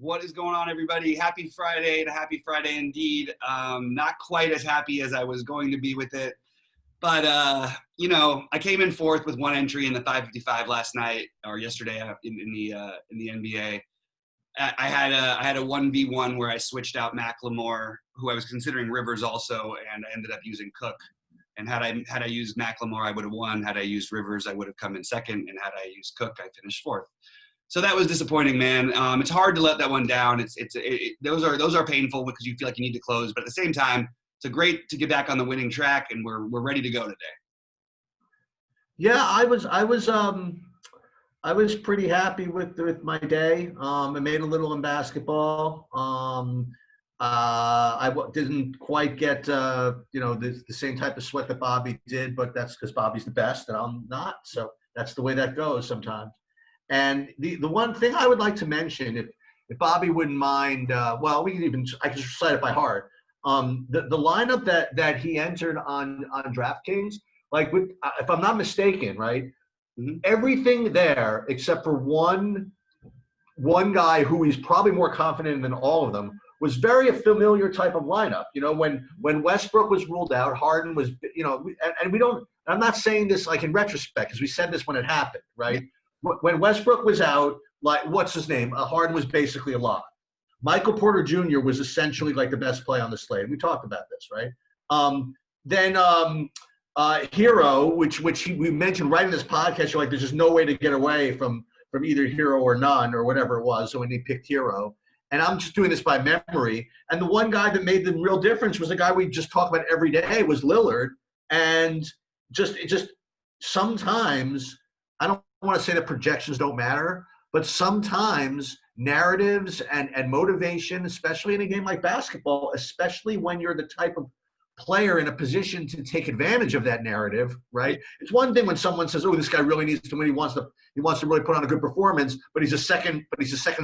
What is going on, everybody? Happy Friday, and a happy Friday indeed. Not quite as happy as I was going to be with it, but I came in fourth with one entry in the 555 last night or yesterday in the NBA. I had a 1v1 where I switched out Macklemore, who I was considering Rivers also, and I ended up using Cook. And had I used Macklemore, I would have won. Had I used Rivers, I would have come in second. And had I used Cook, I finished fourth. So that was disappointing, man. It's hard to let that one down. Those are painful because you feel like you need to close, but at the same time, it's great to get back on the winning track, and we're ready to go today. Yeah, I was pretty happy with my day. I made a little in basketball. Didn't quite get the same type of sweat that Bobby did, but that's because Bobby's the best and I'm not. So that's the way that goes sometimes. And the one thing I would like to mention, if Bobby wouldn't mind, I can just recite it by heart. The lineup that he entered on DraftKings, if I'm not mistaken, right, everything there except for one guy who he's probably more confident than all of them was very a familiar type of lineup. When Westbrook was ruled out, Harden was, and we don't. I'm not saying this like in retrospect because we said this when it happened, right? When Westbrook was out, what's his name? Harden was basically a lock. Michael Porter Jr. was essentially like the best play on the slate. We talked about this, right? Then Hero, which we mentioned right in this podcast, you're like, there's just no way to get away from either Hero or none or whatever it was. So when he picked Hero, and I'm just doing this by memory. And the one guy that made the real difference was the guy we just talk about every day was Lillard. And just sometimes, I don't want to say that projections don't matter, but sometimes narratives and motivation, especially in a game like basketball, especially when you're the type of player in a position to take advantage of that narrative, right? It's one thing when someone says, "Oh, this guy really needs to win. He wants to really put on a good performance," but he's a second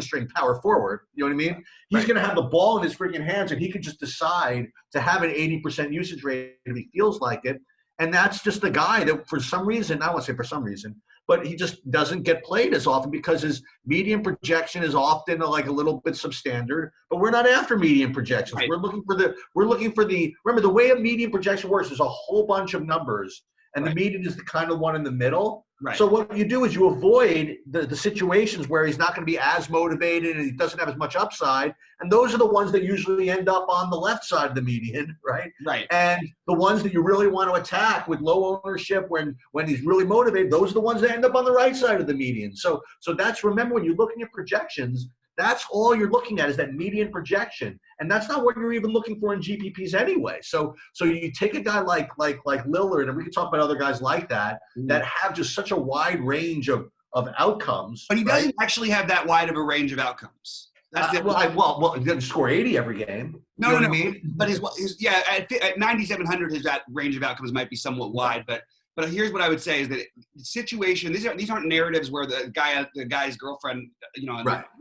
string power forward. You know what I mean? He's going to have the ball in his freaking hands, and he could just decide to have an 80% usage rate if he feels like it. And that's just the guy that, for some reason, I won't say for some reason, but he just doesn't get played as often because his median projection is often a little bit substandard. But we're not after median projections. Right. We're looking for the. Remember, the way a median projection works is a whole bunch of numbers, and the median is the kind of one in the middle. Right. So what you do is you avoid the situations where he's not going to be as motivated and he doesn't have as much upside. And those are the ones that usually end up on the left side of the median, right? Right. And the ones that you really want to attack with low ownership when he's really motivated, those are the ones that end up on the right side of the median. So that's, remember, when you're looking at projections, that's all you're looking at is that median projection. And that's not what you're even looking for in GPPs anyway. So you take a guy like Lillard, and we can talk about other guys like that, that have just such a wide range of outcomes. But he doesn't actually have that wide of a range of outcomes. That's he doesn't score 80 every game. No, what I mean? But his at 9,700, his range of outcomes might be somewhat wide, but here's what I would say is that situation, these aren't narratives where the guy's girlfriend,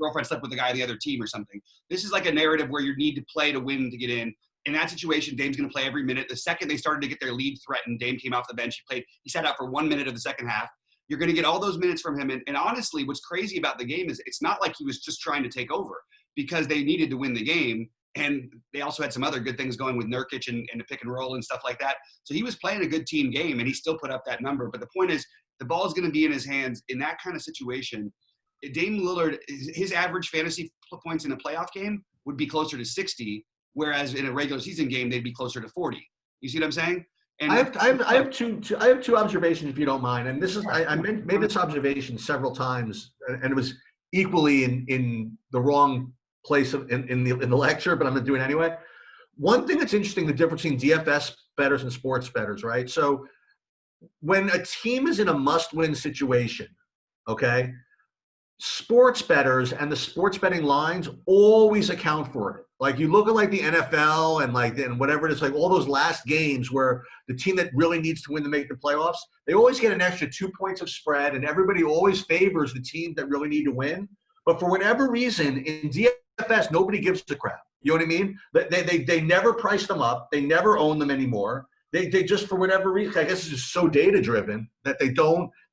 girlfriend slept with the guy on the other team or something. This is like a narrative where you need to play to win to get in. In that situation, Dame's going to play every minute. The second they started to get their lead threatened, Dame came off the bench. He sat out for 1 minute of the second half. You're going to get all those minutes from him. And honestly, what's crazy about the game is it's not like he was just trying to take over because they needed to win the game. And they also had some other good things going with Nurkic and the pick and roll and stuff like that. So he was playing a good team game, and he still put up that number. But the point is, the ball is going to be in his hands in that kind of situation. Dame Lillard, his average fantasy points in a playoff game would be closer to 60, whereas in a regular season game, they'd be closer to 40. You see what I'm saying? And I have two observations, if you don't mind. And this is I made this observation several times, and it was equally in the wrong place in the lecture, but I'm going to do it anyway. One thing that's interesting, the difference between DFS bettors and sports bettors, right? So when a team is in a must-win situation, okay, sports bettors and the sports betting lines always account for it. Like you look at the NFL and whatever it is, all those last games where the team that really needs to win to make the playoffs, they always get an extra 2 points of spread, and everybody always favors the team that really need to win. But for whatever reason, in DFS, nobody gives a crap. You know what I mean? They never price them up. They never own them anymore. They just, for whatever reason, I guess it's just so data driven that they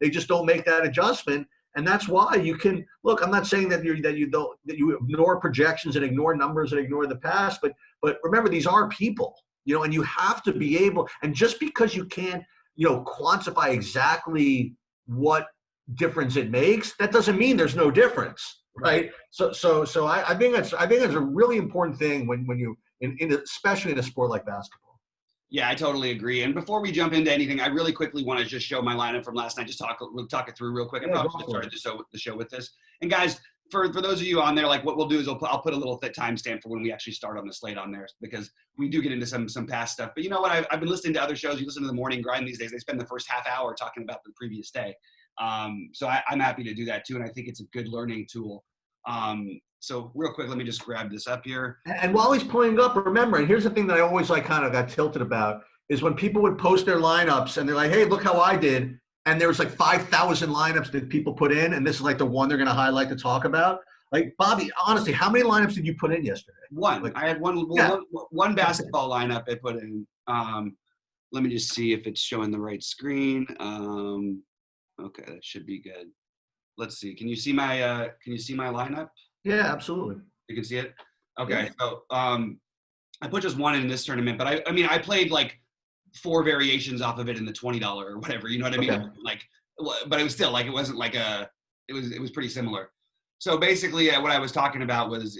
just don't make that adjustment. And that's why you can look. I'm not saying that you ignore projections and ignore numbers and ignore the past, but remember, these are people, and you have to be able. And just because you can't, quantify exactly what difference it makes, that doesn't mean there's no difference, right? So I think that's a really important thing when you especially in a sport like basketball. Yeah, I totally agree. And before we jump into anything, I really quickly want to just show my lineup from last night. We'll talk it through real quick. I probably should have started the show with this. And guys, for those of you on there, like what we'll do is I'll put a little timestamp for when we actually start on the slate on there, because we do get into some past stuff. But you know what? I've been listening to other shows. You listen to the Morning Grind these days. They spend the first half hour talking about the previous day. So I'm happy to do that too. And I think it's a good learning tool. So real quick, let me just grab this up here. And while he's pulling up, remember, and here's the thing that I always kind of got tilted about, is when people would post their lineups and they're like, hey, look how I did. And there was like 5,000 lineups that people put in. And this is like the one they're going to highlight to talk about. Like, Bobby, honestly, how many lineups did you put in yesterday? One. I had one basketball lineup I put in. Let me just see if it's showing the right screen. Okay, that should be good. Let's see. Can you see my lineup? Yeah, absolutely. You can see it? Okay. Yeah. So I put just one in this tournament, but I played like 4 variations off of it in the $20 or whatever. You know what I mean? Okay. Like, but it was still like, it wasn't like it was pretty similar. So basically, what I was talking about was,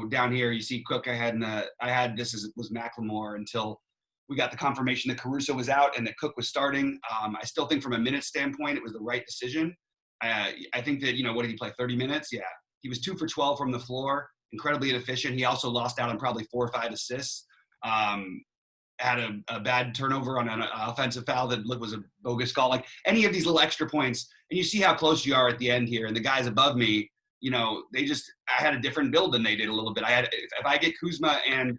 down here you see Cook. Was McLemore until we got the confirmation that Caruso was out and that Cook was starting. I still think from a minute standpoint, it was the right decision. I think that, what did he play? 30 minutes? Yeah. He was 2 for 12 from the floor, incredibly inefficient. He also lost out on probably 4 or 5 assists. Had a bad turnover on an offensive foul that was a bogus call. Like any of these little extra points, and you see how close you are at the end here. And the guys above me, I had a different build than they did a little bit. If I get Kuzma and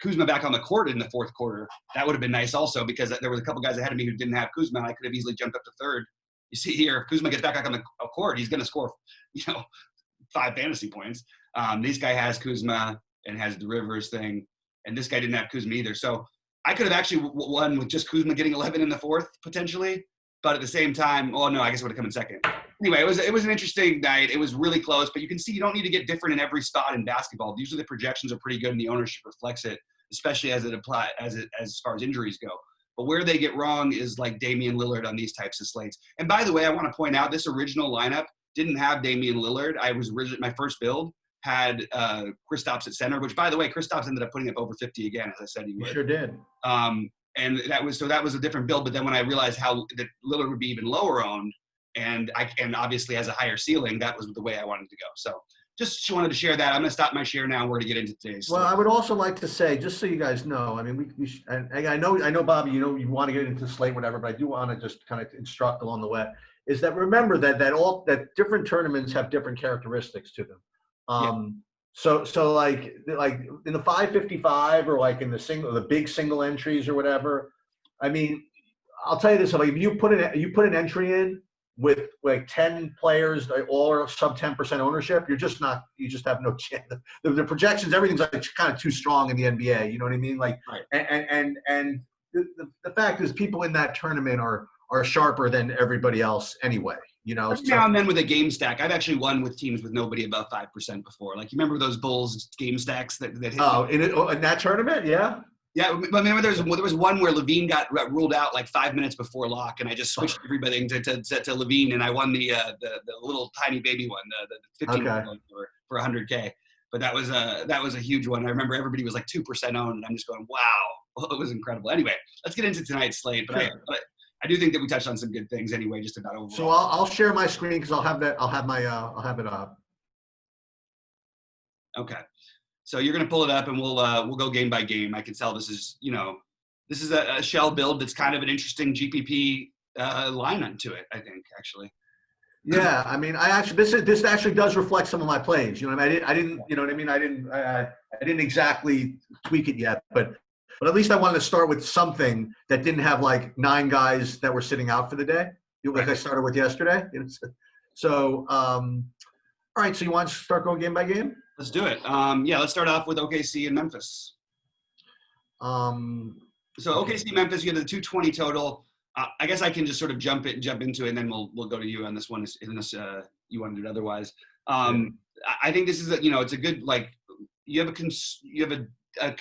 Kuzma back on the court in the fourth quarter, that would have been nice also, because there was a couple guys ahead of me who didn't have Kuzma. And I could have easily jumped up to third. You see here, if Kuzma gets back on the court, he's going to score, 5 fantasy points. This guy has Kuzma and has the Rivers thing, and this guy didn't have Kuzma either. So I could have actually won with just Kuzma getting 11 in the fourth potentially, but at the same time, I guess it would have come in second. Anyway, it was an interesting night. It was really close, but you can see you don't need to get different in every spot in basketball. Usually the projections are pretty good and the ownership reflects it, especially as far as injuries go. But where they get wrong is like Damian Lillard on these types of slates. And by the way, I want to point out this original lineup didn't have Damian Lillard. My first build had Kristaps at center, which by the way, Kristaps ended up putting up over 50 again, as I said he would. He sure did. And that was a different build. But then when I realized how that Lillard would be even lower owned, and obviously has a higher ceiling, that was the way I wanted to go. So just wanted to share that. I'm going to stop my share now. We're going to get into today's slate. Well, I would also like to say, just so you guys know, I know, Bobby, you want to get into the slate, whatever, but I do want to just kind of instruct along the way, is that remember that different tournaments have different characteristics to them. So like in the 555 or like in the big single entries or whatever, I'll tell you this, like if you put an entry in with like 10 players, all sub 10% ownership, you just have no chance. The projections, everything's like kind of too strong in the NBA. You know what I mean? Like, right. And the fact is, people in that tournament are sharper than everybody else anyway. Now and then with a game stack, I've actually won with teams with nobody above 5% before. Like you remember those Bulls game stacks that hit? Oh, in that tournament, yeah. Yeah, but remember there was one where Levine got ruled out like 5 minutes before lock, and I just switched everybody to Levine, and I won the little tiny baby one, the 15 for 100K. But that was a huge one. I remember everybody was like 2% owned, and I'm just going, wow, it was incredible. Anyway, let's get into tonight's slate. But I do think that we touched on some good things anyway, just about overall. So I'll share my screen because I'll have it up. Okay. So you're going to pull it up, and we'll go game by game. I can tell this is a shell build that's kind of an interesting GPP line onto it, I think, actually. Yeah, this actually does reflect some of my plays. You know what I mean? I didn't you know what I mean? I didn't exactly tweak it yet, but at least I wanted to start with something that didn't have like 9 guys that were sitting out for the day, like I started with yesterday. So, all right. So you want to start going game by game? Let's do it. Let's start off with OKC and Memphis. So OKC Memphis, you have the 220 total. I guess I can just sort of jump into it, and then we'll go to you on this one, unless you want to do it otherwise. I think this is it's a good, like, you have a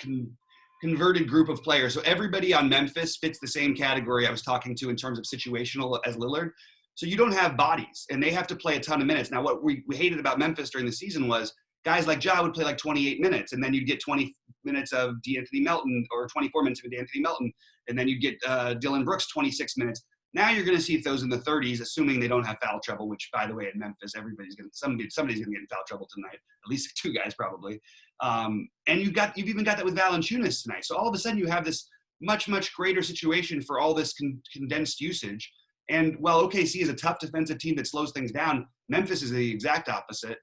converted group of players. So everybody on Memphis fits the same category I was talking to in terms of situational as Lillard. So you don't have bodies, and they have to play a ton of minutes. Now, what we hated about Memphis during the season was guys like Ja would play like 28 minutes, and then you'd get 20 minutes of DeAnthony Melton, or 24 minutes of DeAnthony Melton, and then you'd get Dillon Brooks 26 minutes. Now you're going to see those in the 30s, assuming they don't have foul trouble, which, by the way, in Memphis, somebody's going to get in foul trouble tonight, at least 2 guys probably. And you've even got that with Valanciunas tonight. So all of a sudden you have this much, much greater situation for all this condensed usage. And while OKC is a tough defensive team that slows things down, Memphis is the exact opposite.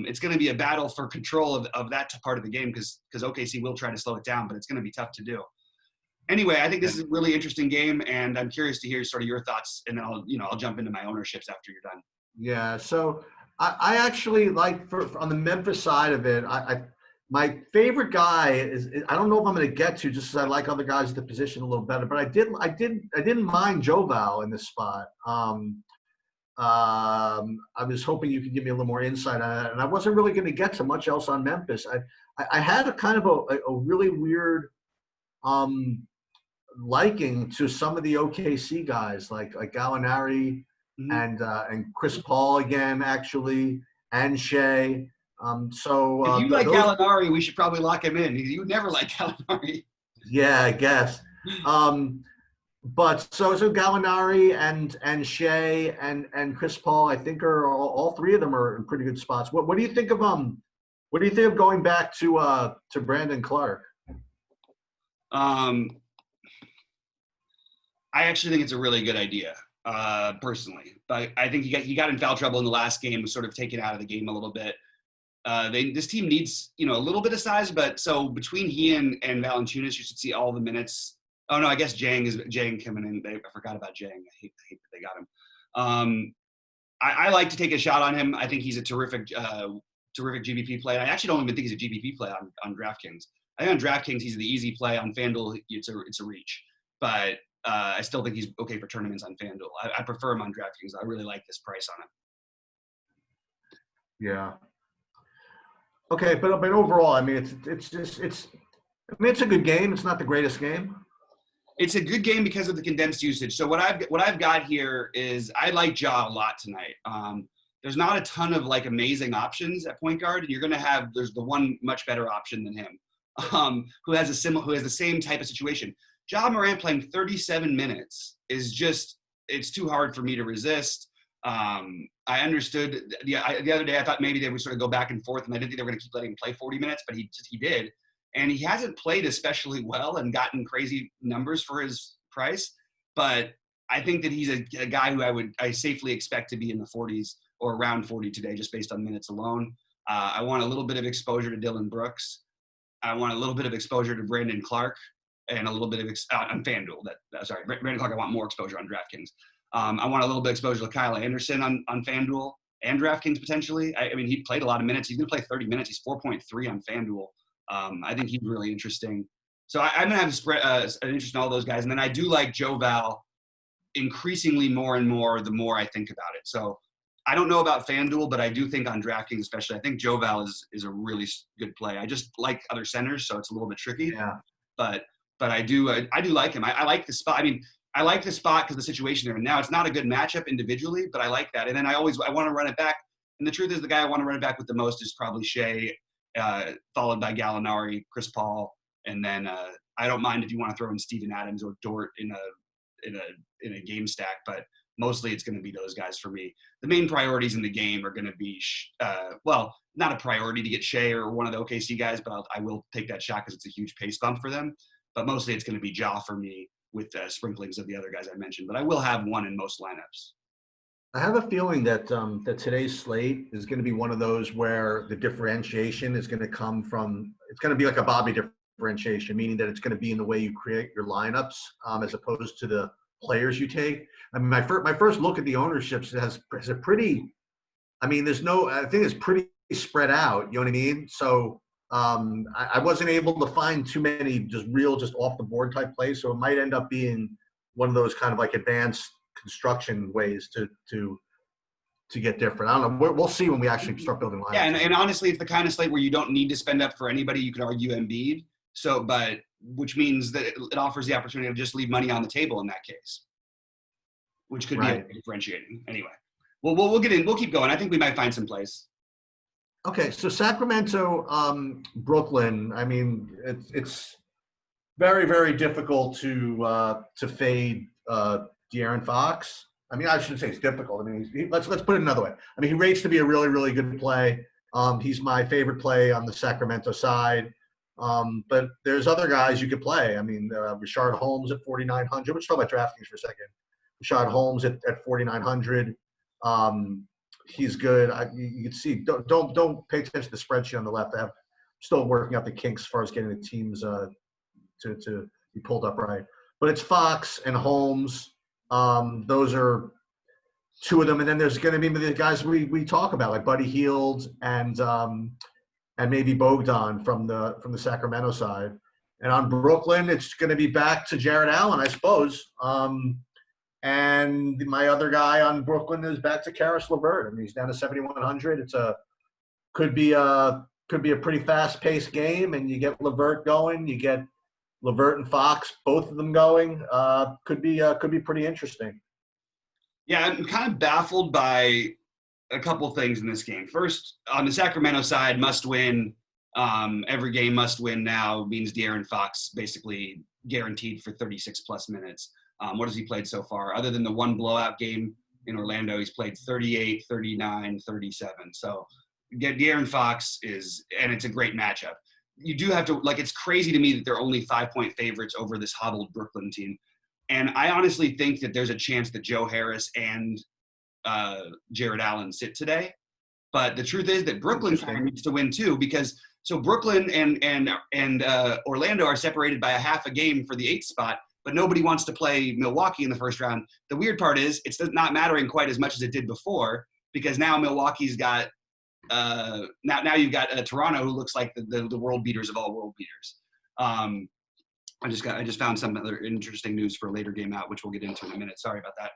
It's going to be a battle for control of that part of the game, because OKC will try to slow it down, but it's going to be tough to do. Anyway, I think this is a really interesting game, and I'm curious to hear sort of your thoughts, and then I'll jump into my ownerships after you're done. Yeah, so I actually like on the Memphis side of it. My favorite guy is, I don't know if I'm going to get to, just because I like other guys at the position a little better, but I didn't mind Joval in this spot. I was hoping you could give me a little more insight on it, and I wasn't really going to get to much else on Memphis. I had a kind of a really weird liking to some of the OKC guys, like Gallinari and Chris Paul again, actually, and Shea. If you like Gallinari, we should probably lock him in. You would never like Gallinari. Yeah, I guess. But so Gallinari and Shea and Chris Paul, I think are all 3 of them are in pretty good spots. What do you think of going back to Brandon Clark? I actually think it's a really good idea, personally. But I think he got in foul trouble in the last game, was sort of taken out of the game a little bit. This team needs, a little bit of size, but so between he and Valanciunas, you should see all the minutes. Oh no, I guess Jang coming in. I forgot about Jang. I hate that they got him. I like to take a shot on him. I think he's a terrific GBP play. I actually don't even think he's a GBP play on DraftKings. I think on DraftKings he's the easy play. On FanDuel, it's a reach, but I still think he's okay for tournaments on FanDuel. I prefer him on DraftKings. I really like this price on him. Yeah. Okay, but overall, I mean, it's a good game. It's not the greatest game. It's a good game because of the condensed usage. So what I've got here is I like Ja a lot tonight. There's not a ton of like amazing options at point guard, and there's the one much better option than him, who has the same type of situation. Ja Morant playing 37 minutes is just, it's too hard for me to resist. I understood the other day, I thought maybe they would sort of go back and forth, and I didn't think they were going to keep letting him play 40 minutes, but he did. And he hasn't played especially well and gotten crazy numbers for his price. But I think that he's a guy who I safely expect to be in the 40s or around 40 today, just based on minutes alone. I want a little bit of exposure to Dillon Brooks. I want a little bit of exposure to Brandon Clark, and a little bit of on FanDuel. Brandon Clark, I want more exposure on DraftKings. I want a little bit of exposure to Kyle Anderson on FanDuel and DraftKings potentially. I mean, he played a lot of minutes. He's going to play 30 minutes. He's 4.3 on FanDuel. I think he's really interesting. So I'm going to have an interest in all those guys. And then I do like Joval increasingly more and more the more I think about it. So I don't know about FanDuel, but I do think on DraftKings especially, I think Joval is a really good play. I just like other centers, so it's a little bit tricky. Yeah. But I do like him. I like the spot. I mean, I like the spot because the situation there. And now it's not a good matchup individually, but I like that. And then I want to run it back. And the truth is, the guy I want to run it back with the most is probably Shea, followed by Gallinari, Chris Paul, and then I don't mind if you want to throw in Steven Adams or Dort in a game stack, but mostly it's going to be those guys for me. The main priorities in the game are going to be, not a priority to get Shea or one of the OKC guys, but I will take that shot because it's a huge pace bump for them. But mostly it's going to be Ja for me, with sprinklings of the other guys I mentioned. But I will have one in most lineups. I have a feeling that that today's slate is going to be one of those where the differentiation is going to come from, it's going to be like a Bobby differentiation, meaning that it's going to be in the way you create your lineups as opposed to the players you take. I mean, my first look at the ownerships has a pretty, I mean, I think it's pretty spread out, you know what I mean? So I wasn't able to find too many just off the board type plays. So it might end up being one of those kind of like advanced construction ways to get different. I don't know. We'll see when we actually start building lineups. Yeah, and honestly, it's the kind of slate where you don't need to spend up for anybody. You could argue Embiid. So, but which means that it offers the opportunity to just leave money on the table in that case, which could be differentiating. Anyway, well, we'll get in. We'll keep going. I think we might find some place. Okay, so Sacramento, Brooklyn. I mean, it's very, very difficult to fade Darren Fox. I mean, I shouldn't say it's difficult. I mean, let's put it another way. I mean, he rates to be a really, really good play. He's my favorite play on the Sacramento side. But there's other guys you could play. I mean, Rashard Holmes at 4,900. Let's talk about DraftKings for a second. Rashard Holmes at 4,900. He's good. You can see. Don't pay attention to the spreadsheet on the left. I'm still working out the kinks as far as getting the teams to be pulled up right. But it's Fox and Holmes. Those are two of them, and then there's going to be the guys we talk about, like Buddy Hield and maybe Bogdan from the Sacramento side. And on Brooklyn, it's going to be back to Jarrett Allen, I suppose. And my other guy on Brooklyn is back to Karis LeVert. I mean, he's down to 7,100. It's could be a pretty fast-paced game, and you get LeVert going. You get LeVert and Fox, both of them going. Could be pretty interesting. Yeah, I'm kind of baffled by a couple things in this game. First, on the Sacramento side, must win. Every game must win now means De'Aaron Fox basically guaranteed for 36-plus minutes. What has he played so far? Other than the one blowout game in Orlando, he's played 38, 39, 37. So De'Aaron Fox and it's a great matchup. You do have to, it's crazy to me that they're only 5-point favorites over this hobbled Brooklyn team. And I honestly think that there's a chance that Joe Harris and Jarrett Allen sit today. But the truth is that Brooklyn needs to win too, because so Brooklyn and Orlando are separated by a half a game for the 8th spot, but nobody wants to play Milwaukee in the first round. The weird part is it's not mattering quite as much as it did before, because now Milwaukee's got now you've got Toronto, who looks like the world beaters of all world beaters. I just found some other interesting news for a later game out, which we'll get into in a minute. Sorry about that.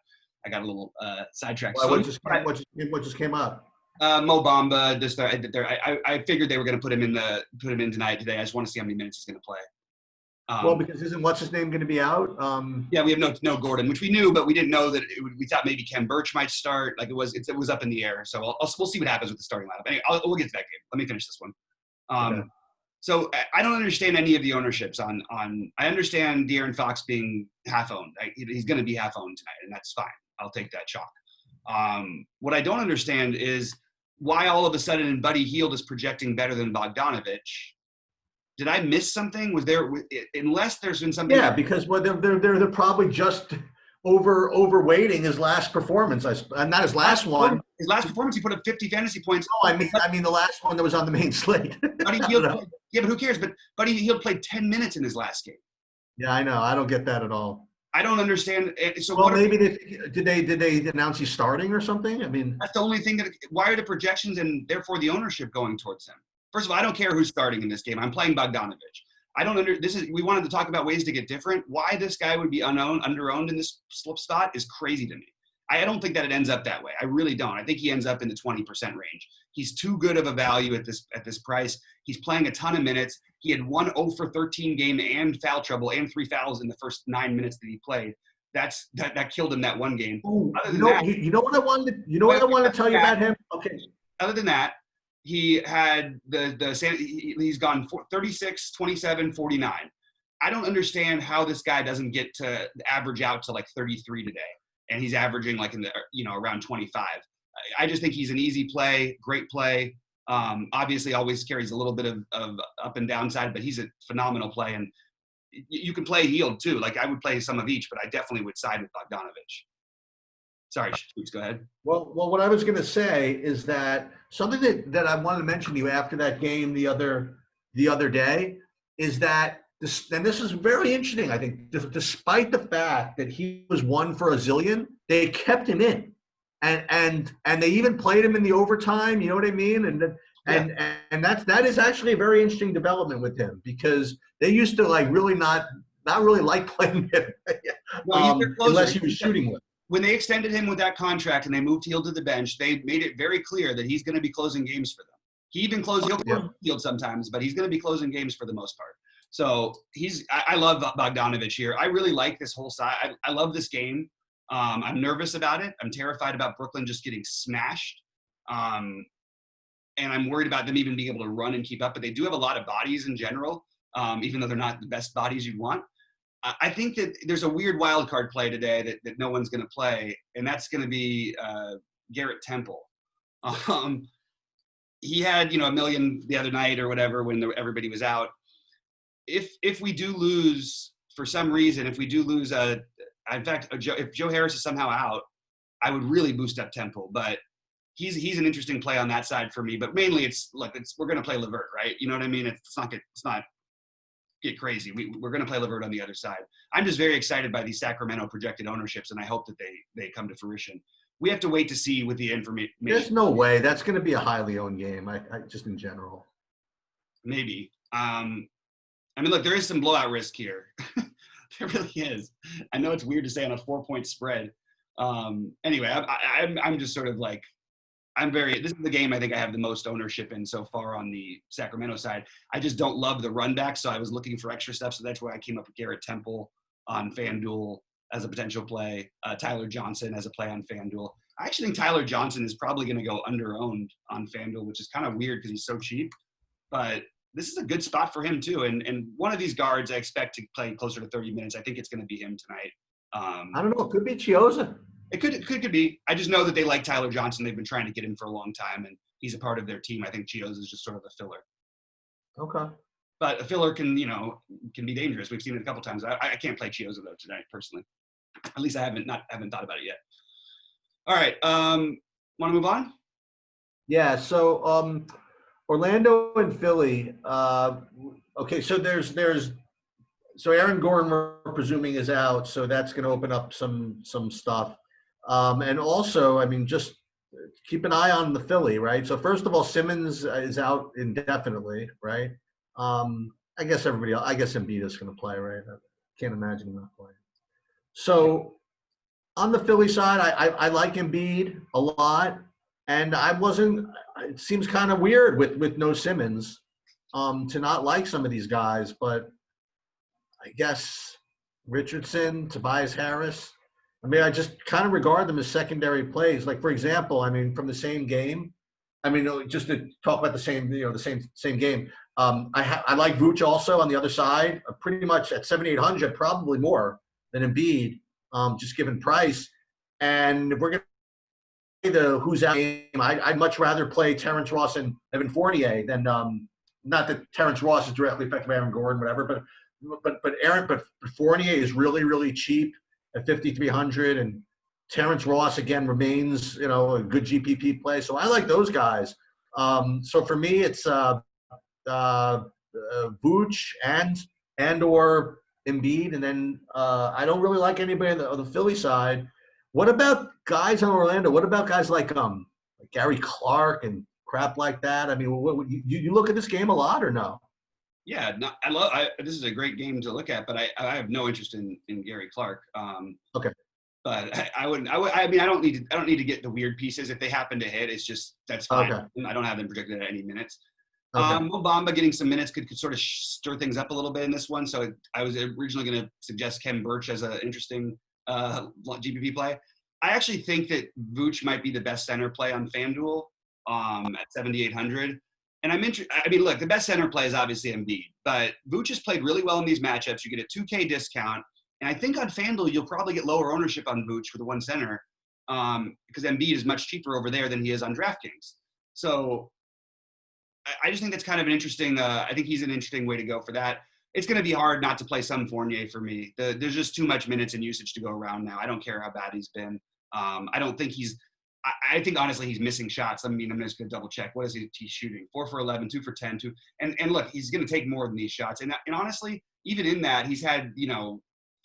I got a little sidetracked. What just came up? Mo Bamba. I figured they were going to put him in tonight today. I just want to see how many minutes he's going to play. Because isn't what's his name going to be out? Yeah, we have no Gordon, which we knew, but we didn't know that we thought maybe Ken Birch might start. It was up in the air. So we'll see what happens with the starting lineup. Anyway, we'll get to that game. Let me finish this one. Okay. So I don't understand any of the ownerships on. I understand De'Aaron Fox being half owned. He's going to be half owned tonight, and that's fine. I'll take that chalk. What I don't understand is why all of a sudden Buddy Hield is projecting better than Bogdanovic. Did I miss something? Was there, unless there's been something? Yeah, because they're probably just overweighting his last performance. Not his last one. His last performance, he put up 50 fantasy points. No, I mean the last one that was on the main slate. Buddy Hield, yeah, but who cares? But Buddy Hield played 10 minutes in his last game. Yeah, I know. I don't get that at all. I don't understand. So did they announce he's starting or something? I mean, that's the only thing why are the projections and therefore the ownership going towards him? First of all, I don't care who's starting in this game. I'm playing Bogdanovic. We wanted to talk about ways to get different. Why this guy would be under-owned in this slip spot is crazy to me. I don't think that it ends up that way. I really don't. I think he ends up in the 20% range. He's too good of a value at this price. He's playing a ton of minutes. He had 1 0 for 13 game and foul trouble and 3 fouls in the first 9 minutes that he played. That killed him that one game. Ooh, you know what I wanted to tell you about him? Okay. Other than that, he had he's gone 36, 27, 49. I don't understand how this guy doesn't get to average out to 33 today. And he's averaging in the, around 25. I just think he's an easy play, great play. Obviously always carries a little bit of up and downside, but he's a phenomenal play. And you can play Hield too. I would play some of each, but I definitely would side with Bogdanovic. Sorry, please go ahead. Well, what I was going to say is that something that I wanted to mention to you after that game the other day is that this is very interesting. I think despite the fact that he was 1 for a zillion, they kept him in, and they even played him in the overtime. You know what I mean? And that is actually a very interesting development with him, because they used to really not really like playing him. No, he's their closer. Unless he was shooting with. When they extended him with that contract and they moved Hield to the bench, they made it very clear that he's going to be closing games for them. He even he'll close Hield sometimes, but he's going to be closing games for the most part. So I love Bogdanovic here. I really like this whole side. I love this game. I'm nervous about it. I'm terrified about Brooklyn just getting smashed. And I'm worried about them even being able to run and keep up, but they do have a lot of bodies in general, even though they're not the best bodies you'd want. I think that there's a weird wild card play today that no one's going to play, and that's going to be Garrett Temple. He had, a million the other night or whatever when everybody was out. If we do lose for some reason, if Joe Harris is somehow out, I would really boost up Temple. But he's an interesting play on that side for me. But mainly we're going to play LeVert, right? You know what I mean? It's not get crazy. We're going to play LeVert on the other side. I'm just very excited by these Sacramento projected ownerships, and I hope that they come to fruition. We have to wait to see with the information. There's no way that's going to be a highly owned game. I just in general. Maybe. Look, there is some blowout risk here. There really is. I know it's weird to say on a 4-point spread. Anyway, I'm just sort of like, this is the game I think I have the most ownership in so far on the Sacramento side. I just don't love the run back, so I was looking for extra stuff. So that's why I came up with Garrett Temple on FanDuel as a potential play, Tyler Johnson as a play on FanDuel. I actually think Tyler Johnson is probably going to go under-owned on FanDuel, which is kind of weird because he's so cheap. But this is a good spot for him too. And one of these guards I expect to play closer to 30 minutes. I think it's going to be him tonight. I don't know. It could be Chioza. It could be. I just know that they like Tyler Johnson. They've been trying to get him for a long time, and he's a part of their team. I think Chioza is just sort of a filler. Okay. But a filler can be dangerous. We've seen it a couple times. I can't play Chioza though tonight personally. At least I haven't thought about it yet. All right. Want to move on? Yeah. So Orlando and Philly. Okay. So Aaron Gordon, we're presuming, is out. So that's going to open up some stuff. And also, just keep an eye on the Philly, right? So first of all, Simmons is out indefinitely, right? I guess Embiid is going to play, right? I can't imagine him not playing. So on the Philly side, I like Embiid a lot. And it seems kind of weird with no Simmons to not like some of these guys. But I guess Richardson, Tobias Harris, I just kind of regard them as secondary plays. Like, for example, from the same game, just to talk about the same game, I like Vooch also on the other side, pretty much at 7,800, probably more than Embiid, just given price. And if we're going to play the who's out game, I'd much rather play Terrence Ross and Evan Fournier than not that Terrence Ross is directly affected by Aaron Gordon, whatever, but Fournier is really, really cheap at 5,300, and Terrence Ross again remains, a good GPP play. So I like those guys. So for me, it's Vooch and or Embiid, and then I don't really like anybody on the Philly side. What about guys in Orlando? What about guys like Gary Clark and crap like that? You look at this game a lot or no? Yeah, this is a great game to look at, but I have no interest in Gary Clark. Okay. But I don't need to get the weird pieces. If they happen to hit, that's fine. Okay. I don't have them projected at any minutes. Okay. Mo Bamba getting some minutes could sort of stir things up a little bit in this one. So I was originally going to suggest Ken Birch as an interesting GPP play. I actually think that Vooch might be the best center play on FanDuel at 7,800. And look, the best center play is obviously Embiid, but Vooch has played really well in these matchups. You get a 2K discount. And I think on FanDuel, you'll probably get lower ownership on Vooch for the one center because Embiid is much cheaper over there than he is on DraftKings. So I just think that's kind of an interesting I think he's an interesting way to go for that. It's going to be hard not to play some Fournier for me. There's just too much minutes and usage to go around now. I don't care how bad he's been. I don't think I think honestly he's missing shots. I'm just going to double check. What is he shooting? 4 for 11, 2 for 10, 2. And look, he's going to take more than these shots. And honestly, even in that, he's had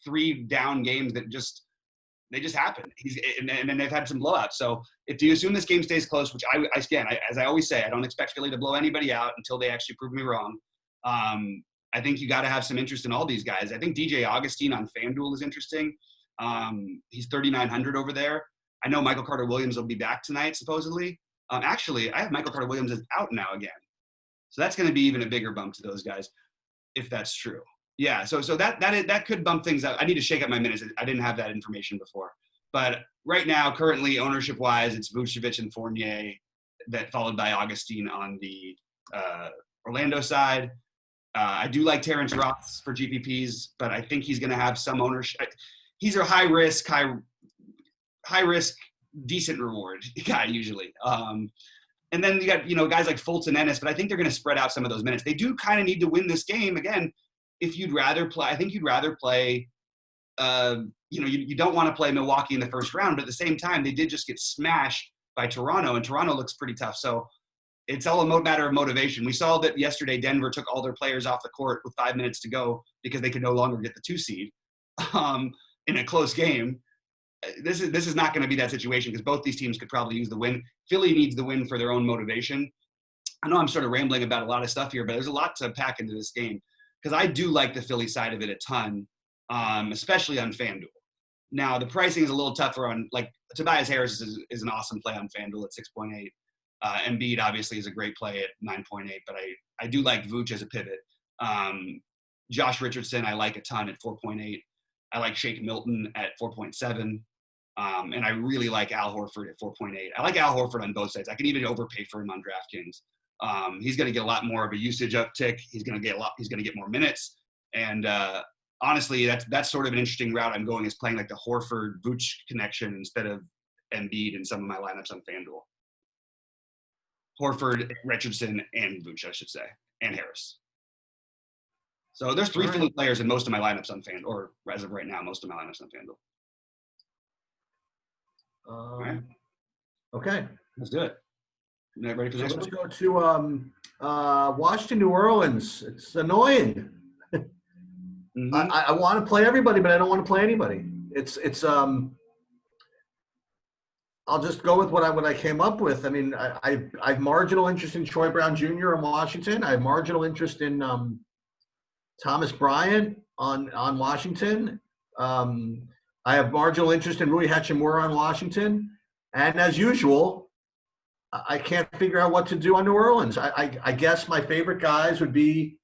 3 down games that just happen. And then they've had some blowouts. So if you assume this game stays close, which as I always say, I don't expect Philly to blow anybody out until they actually prove me wrong. I think you got to have some interest in all these guys. I think DJ Augustine on FanDuel is interesting. He's 3,900 over there. I know Michael Carter-Williams will be back tonight, supposedly. Actually, I have Michael Carter-Williams is out now again. So that's going to be even a bigger bump to those guys, if that's true. Yeah, so that could bump things up. I need to shake up my minutes. I didn't have that information before. But right now, currently, ownership-wise, it's Vucevic and Fournier, followed by Augustine on the Orlando side. I do like Terrence Ross for GPPs, but I think he's going to have some ownership. He's a high risk, decent reward guy usually. And then you got, guys like Fultz and Ennis, but I think they're going to spread out some of those minutes. They do kind of need to win this game. Again, if you'd rather play, I think you'd rather play, you don't want to play Milwaukee in the first round, but at the same time, they did just get smashed by Toronto, and Toronto looks pretty tough. So it's all a matter of motivation. We saw that yesterday Denver took all their players off the court with 5 minutes to go because they could no longer get the 2 seed in a close game. This is not going to be that situation because both these teams could probably use the win. Philly needs the win for their own motivation. I know I'm sort of rambling about a lot of stuff here, but there's a lot to pack into this game because I do like the Philly side of it a ton, especially on FanDuel. Now, the pricing is a little tougher on, like, Tobias Harris is an awesome play on FanDuel at 6.8. Embiid obviously is a great play at 9.8, but I do like Vooch as a pivot. Josh Richardson I like a ton at 4.8. I like Shake Milton at 4.7. And I really like Al Horford at 4.8. I like Al Horford on both sides. I can even overpay for him on DraftKings. He's going to get a lot more of a usage uptick. He's going to get more minutes. And honestly, that's sort of an interesting route I'm going, is playing like the Horford Vooch connection instead of Embiid in some of my lineups on FanDuel. Horford, Richardson, and Vooch, I should say, and Harris. So there's 3 Philly players in most of my lineups on FanDuel, or as of right now, most of my lineups on FanDuel. Right. Okay. Let's do it. Ready for this? Let's go to Washington, New Orleans. It's annoying. Mm-hmm. I want to play everybody, but I don't want to play anybody. I'll just go with what I came up with. I mean, I have marginal interest in Troy Brown Jr. in Washington. I have marginal interest in Thomas Bryant on Washington. I have marginal interest in Rui Hachimura on Washington. And as usual, I can't figure out what to do on New Orleans. I guess my favorite guys would be,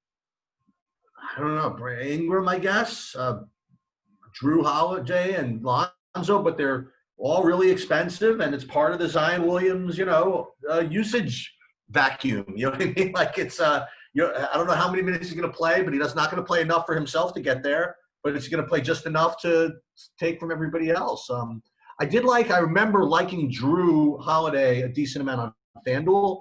I don't know, Ingram, I guess, Drew Holiday and Lonzo, but they're all really expensive, and it's part of the Zion Williams, usage vacuum. You know what I mean? Like it's, I don't know how many minutes he's going to play, but he's not going to play enough for himself to get there, but he's going to play just enough to take from everybody else. I remember liking Drew Holiday a decent amount on FanDuel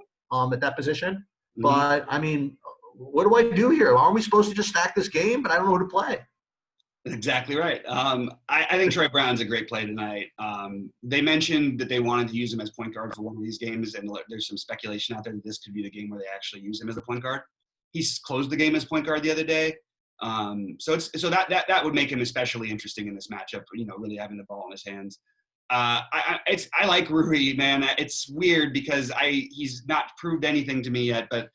at that position. Mm-hmm. But, I mean, what do I do here? Aren't we supposed to just stack this game? But I don't know who to play. Exactly right. I think Troy Brown's a great play tonight. They mentioned that they wanted to use him as point guard for one of these games, and there's some speculation out there that this could be the game where they actually use him as a point guard. He's closed the game as point guard the other day, so that would make him especially interesting in this matchup. Really having the ball in his hands. I like Rui, man. It's weird because he's not proved anything to me yet, but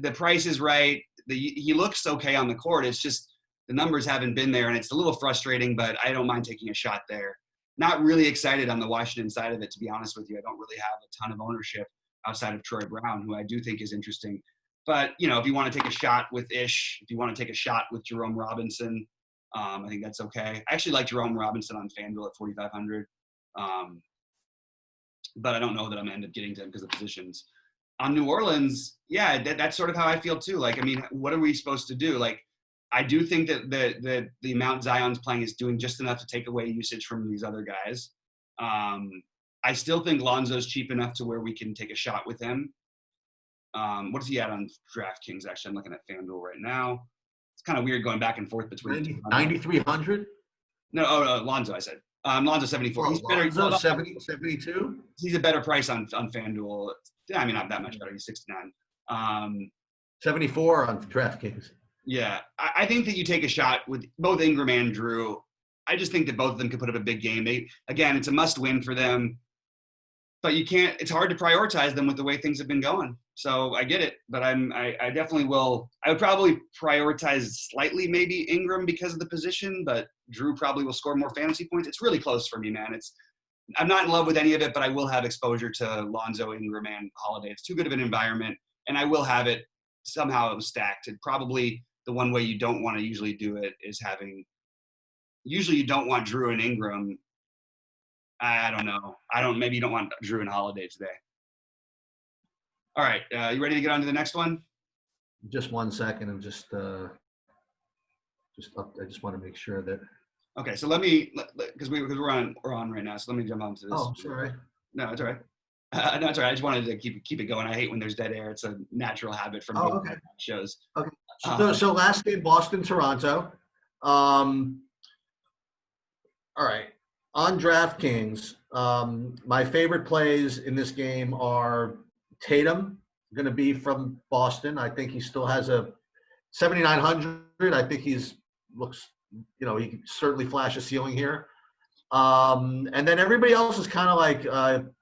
the price is right. He looks okay on the court. It's just the numbers haven't been there, and it's a little frustrating, but I don't mind taking a shot there. Not really excited on the Washington side of it, to be honest with you. I don't really have a ton of ownership outside of Troy Brown, who I do think is interesting. But, if you want to take a shot with Ish, if you want to take a shot with Jerome Robinson, I think that's okay. I actually like Jerome Robinson on FanDuel at 4,500. But I don't know that I'm going to end up getting to him because of positions. On New Orleans, yeah, that's sort of how I feel too. Like, I mean, what are we supposed to do? Like, I do think that the amount Zion's playing is doing just enough to take away usage from these other guys. I still think Lonzo's cheap enough to where we can take a shot with him. What is he at on DraftKings? Actually, I'm looking at FanDuel right now. It's kind of weird going back and forth between 9,300. No, Lonzo. I said Lonzo 74. He's better. Lonzo 72. He's a better price on FanDuel. I mean, not that much better. He's 69. 74 on DraftKings. Yeah, I think that you take a shot with both Ingram and Drew. I just think that both of them could put up a big game. It's a must-win for them, but you can't. It's hard to prioritize them with the way things have been going. So I get it, but I definitely will. I would probably prioritize slightly maybe Ingram because of the position, but Drew probably will score more fantasy points. It's really close for me, man. I'm not in love with any of it, but I will have exposure to Lonzo, Ingram, and Holiday. It's too good of an environment, and I will have it somehow. It was stacked. And probably the one way you don't want to usually do it is usually you don't want Drew and Ingram. I don't know. Maybe you don't want Drew and Holiday today. All right, you ready to get on to the next one? Just 1 second. I'm just I just want to make sure that. Okay, so because we're on right now, so let me jump on to this. Oh, sorry. No, it's all right. No, it's all right. I just wanted to keep it going. I hate when there's dead air. It's a natural habit from shows. Okay. So last game, Boston, Toronto. All right. On DraftKings, my favorite plays in this game are Tatum, going to be from Boston. I think he still has a 7,900. I think he can certainly flash a ceiling here. And then everybody else is kind of like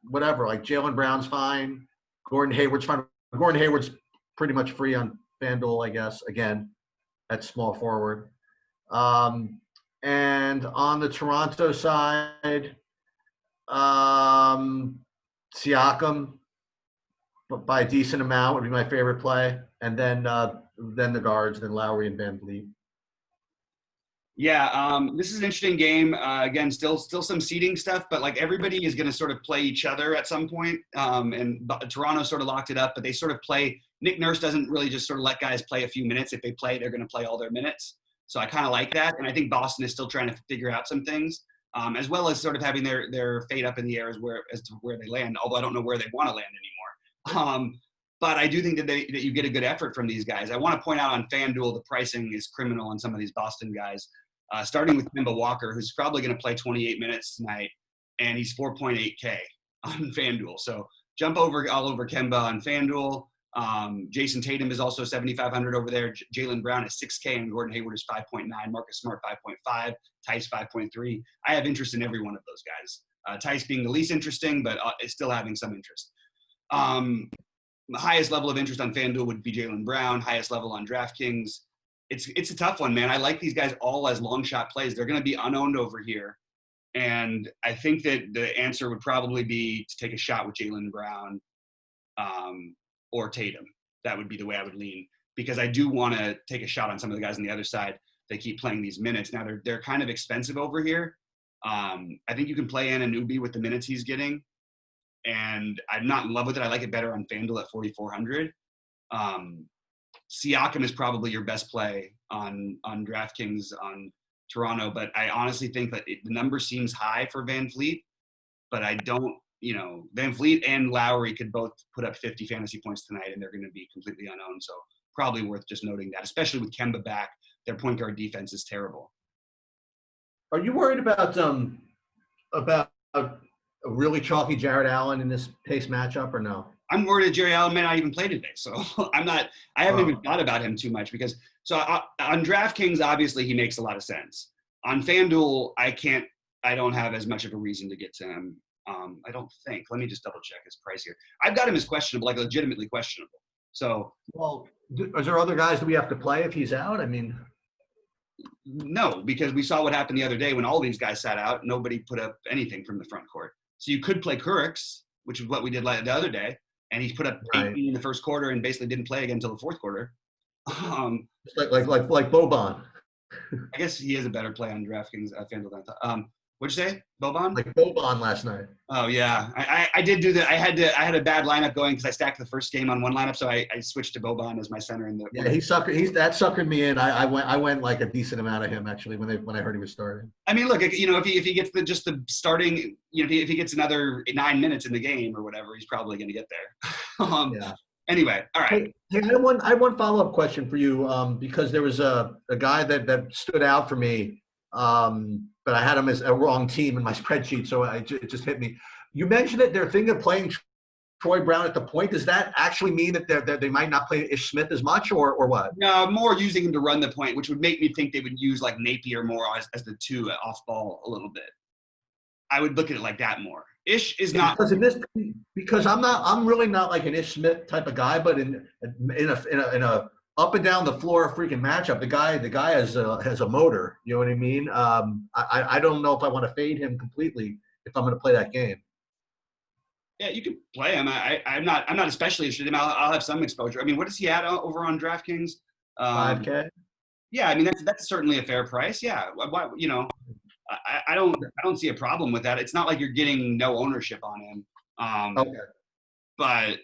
whatever. Like Jaylen Brown's fine. Gordon Hayward's fine. Gordon Hayward's pretty much free on FanDuel, I guess. Again, at small forward. And on the Toronto side, Siakam by a decent amount would be my favorite play, and then the guards, then Lowry and VanVleet. Yeah, this is an interesting game. Again, still some seeding stuff, but like everybody is going to sort of play each other at some point. And Toronto sort of locked it up, but they sort of play. Nick Nurse doesn't really just sort of let guys play a few minutes. If they play, they're going to play all their minutes. So I kind of like that, and I think Boston is still trying to figure out some things, as well as sort of having their fate up in the air as to where they land. Although I don't know where they want to land anymore. But I do think that you get a good effort from these guys. I want to point out on FanDuel, the pricing is criminal on some of these Boston guys, starting with Kemba Walker, who's probably going to play 28 minutes tonight, and he's 4.8K on FanDuel. So jump all over Kemba on FanDuel. Jason Tatum is also 7,500 over there. Jaylen Brown is 6K, and Gordon Hayward is 5.9. Marcus Smart 5.5. Tice 5.3. I have interest in every one of those guys. Tice being the least interesting, but still having some interest. The highest level of interest on FanDuel would be Jaylen Brown. Highest level on DraftKings. It's a tough one, man. I like these guys all as long shot plays. They're going to be unowned over here, and I think that the answer would probably be to take a shot with Jaylen Brown, or Tatum. That would be the way I would lean, because I do want to take a shot on some of the guys on the other side that keep playing these minutes. Now they're kind of expensive over here. I think you can play Anunoby with the minutes he's getting, and I'm not in love with it. I like it better on FanDuel at 4,400. Siakam is probably your best play on DraftKings on Toronto, but I honestly think that the number seems high for VanVleet, but I don't, VanVleet and Lowry could both put up 50 fantasy points tonight, and they're going to be completely unowned. So probably worth just noting that, especially with Kemba back. Their point guard defense is terrible. Are you worried about a really chalky Jared Allen in this pace matchup, or no? I'm worried that Jerry Allen may not even play today, so I haven't even thought about him too much, because on DraftKings, obviously he makes a lot of sense. On FanDuel, I don't have as much of a reason to get to him. I don't think. Let me just double check his price here. I've got him as questionable, like legitimately questionable. So, well, is there other guys that we have to play if he's out? I mean, no, because we saw what happened the other day when all these guys sat out. Nobody put up anything from the front court. So you could play Kurix, which is what we did the other day, and he put up 18 in the first quarter and basically didn't play again until the fourth quarter. Like Boban. I guess he is a better play on DraftKings FanDuel than I thought. What'd you say, Boban? Like Boban last night. Oh yeah, I did do that. I had a bad lineup going because I stacked the first game on one lineup, so I switched to Boban as my center in the. Yeah, that suckered me in. I went like a decent amount of him actually when I heard he was starting. I mean, look, if he gets the starting, if he gets another 9 minutes in the game or whatever, he's probably going to get there. Yeah. Anyway, all right. Hey, I have one follow-up question for you, because there was a guy that stood out for me. But I had him as a wrong team in my spreadsheet, so it just hit me. You mentioned that they're thinking of playing Troy Brown at the point. Does that actually mean that they might not play Ish Smith as much, or what? No, more using him to run the point, which would make me think they would use like Napier more as the two off ball a little bit. I would look at it like that more. Ish is not because I'm really not like an Ish Smith type of guy, but in a up and down the floor freaking matchup, the guy has a motor. You know what I mean? I don't know if I want to fade him completely if I'm going to play that game. Yeah, you can play him. I'm not especially interested in him. I'll have some exposure. I mean, what is he at over on DraftKings? 5K. Yeah, I mean that's certainly a fair price. Yeah, why, I don't see a problem with that. It's not like you're getting no ownership on him. Okay. But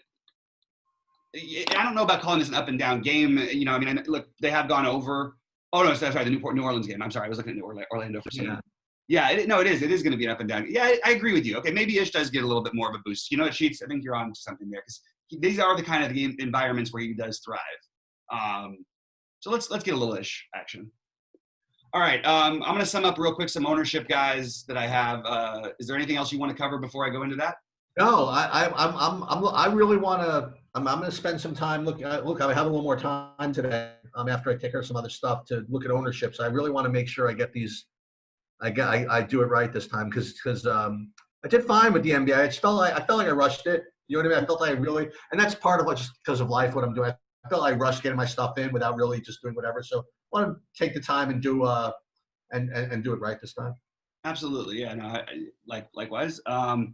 I don't know about calling this an up and down game. I mean, look, they have gone over. Oh no, sorry, the New Orleans game. I'm sorry, I was looking at Orlando for some. Yeah, it is going to be an up and down. Yeah, I agree with you. Okay, maybe Ish does get a little bit more of a boost. You know what, Sheets? I think you're on to something there because these are the kind of game environments where he does thrive. So let's get a little Ish action. All right, I'm going to sum up real quick some ownership guys that I have. Is there anything else you want to cover before I go into that? No, I really want to. I'm going to spend some time look. I have a little more time today. After I take care of some other stuff to look at ownership. So I really want to make sure I get these. I do it right this time because I did fine with the NBA. I felt like I rushed it. You know what I mean? I felt like I really, and that's part of just because of life, what I'm doing. I felt like I rushed getting my stuff in without really just doing whatever. So I want to take the time and do and do it right this time. Absolutely, yeah. No, likewise. All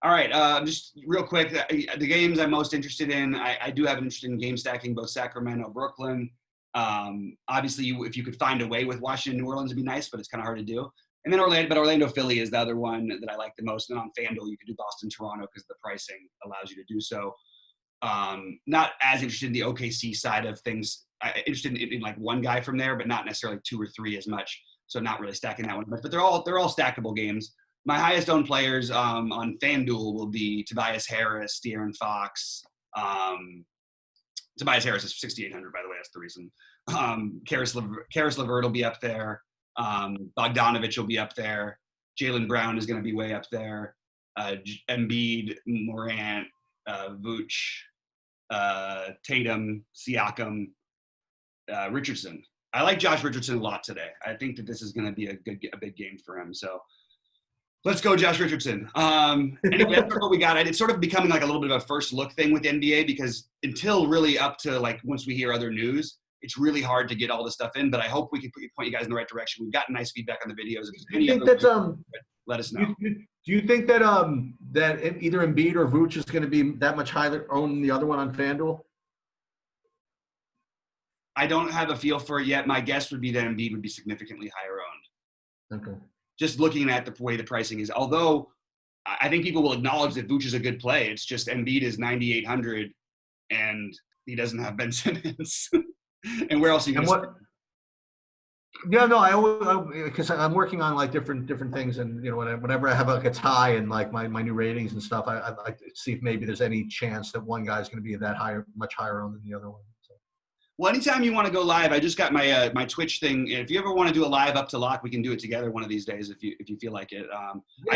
right, just real quick, the games I'm most interested in, I do have an interest in game stacking both Sacramento, Brooklyn. Obviously, if you could find a way with Washington, New Orleans, it'd be nice, but it's kind of hard to do. And then Orlando, Philly is the other one that I like the most. And on FanDuel, you could do Boston, Toronto because the pricing allows you to do so. Not as interested in the OKC side of things. Interested in like one guy from there, but not necessarily two or three as much. So not really stacking that one much. But they're all stackable games. My highest owned players on FanDuel will be Tobias Harris, Darren Fox. Tobias Harris is 6,800, by the way. That's the reason. Karis LeVert will be up there. Bogdanovic will be up there. Jaylen Brown is going to be way up there. Embiid, Morant, Vooch, Tatum, Siakam, Richardson. I like Josh Richardson a lot today. I think that this is going to be a big game for him. So let's go, Josh Richardson. Anyway, that's what we got. It's sort of becoming like a little bit of a first look thing with the NBA because until really up to like once we hear other news, it's really hard to get all this stuff in. But I hope we can point you guys in the right direction. We've gotten nice feedback on the videos. Let us know. Do you think that that either Embiid or Vooch is going to be that much higher owned than the other one on FanDuel? I don't have a feel for it yet. My guess would be that Embiid would be significantly higher owned. Okay. Just looking at the way the pricing is. Although I think people will acknowledge that Vooch is a good play. It's just Embiid is 9,800 and he doesn't have Ben Simmons. And where else are you going to Yeah, no, I always because I'm working on like different things, and whenever I have like a tie and like my new ratings and stuff, I like to see if maybe there's any chance that one guy's going to be much higher owned than the other one. So. Well, anytime you want to go live, I just got my my Twitch thing. If you ever want to do a live up to lock, we can do it together one of these days if you feel like it.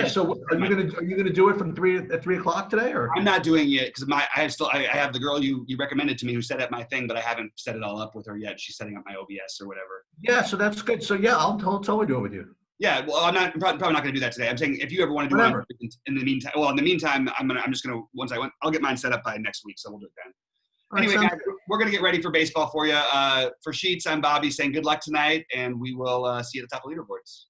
So are you gonna do it from 3 o'clock today, or? I'm not doing it because I have the girl you recommended to me who set up my thing, but I haven't set it all up with her yet. She's setting up my OBS or whatever. Yeah, so that's good. So yeah, I'll totally do it with you. Yeah, well, I'm probably not going to do that today. I'm saying if you ever want to do it in the meantime. Well, in the meantime, I'll get mine set up by next week, so we'll do it then. Anyway, guys, we're going to get ready for baseball for you. For Sheets, I'm Bobby saying good luck tonight, and we will see you at the top of leaderboards.